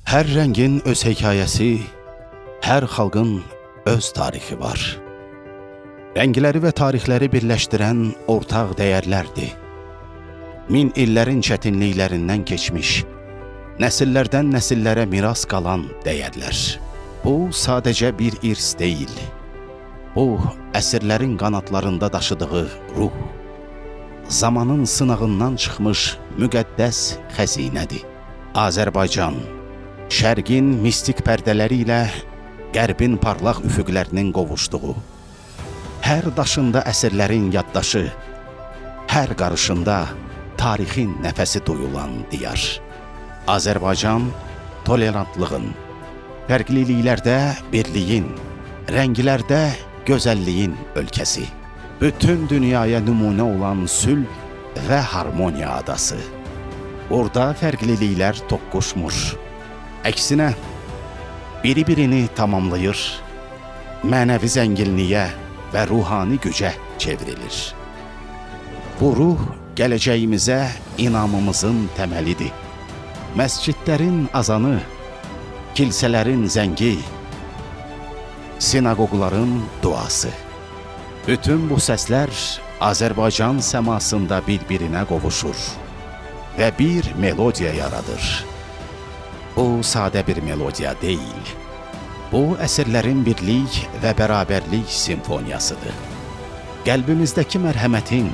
Hər rəngin öz hekayəsi, hər xalqın öz tarixi var. Rəngləri və tarixləri birləşdirən ortaq dəyərlərdir. Min illərin çətinliklərindən keçmiş, nəsillərdən nəsillərə miras qalan dəyərlər. Bu sadəcə bir irs deyil. Bu, əsrlərin qanatlarında daşıdığı ruh. Zamanın sınağından çıxmış müqəddəs xəzinədir. Azərbaycan, Şərqin mistik pərdələri ilə Qərbin parlaq üfüqlərinin qovuşduğu, hər daşında əsrlərin yaddaşı, hər qarışında tarixin nəfəsi duyulan diyar. Azərbaycan tolerantlığın, fərqliliklərdə birliyin, rənglərdə gözəlliyin ölkəsi. Bütün dünyaya nümunə olan sülh və harmoniya adası. Burada fərqliliklər toqquşmur. Əksinə, biri-birini tamamlayır, mənəvi zənginliyə və ruhani gücə çevrilir. Bu ruh gələcəyimizə inamımızın təməlidir. Məscidlərin azanı, kilsələrin zəngi, sinagogların duası. Bütün bu səslər Azərbaycan səmasında bir-birinə qovuşur və bir melodiya yaradır. Bu sadə bir melodiya deyil. Bu, əsrlərin birlik və bərabərlik simfoniyasıdır. Qəlbimizdəki mərhəmətin,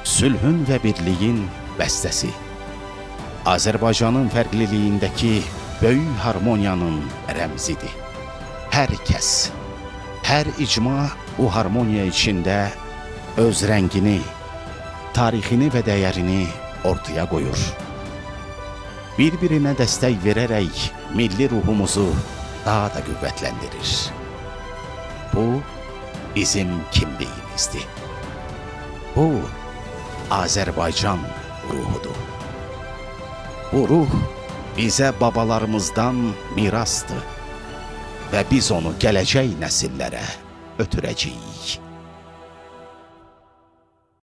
sülhün və birliyin bəstəsi. Azərbaycanın fərqliliyindəki böyük harmoniyanın rəmzidir. Hər kəs, hər icma bu harmoniya içində öz rəngini, tarixini və dəyərini ortaya qoyur. Bir-birinə dəstək verərək milli ruhumuzu daha da qüvvətləndirir. Bu, bizim kimliyimizdir. Bu, Azərbaycan ruhudur. Bu ruh bizə babalarımızdan mirasdır və biz onu gələcək nəsillərə ötürəcəyik.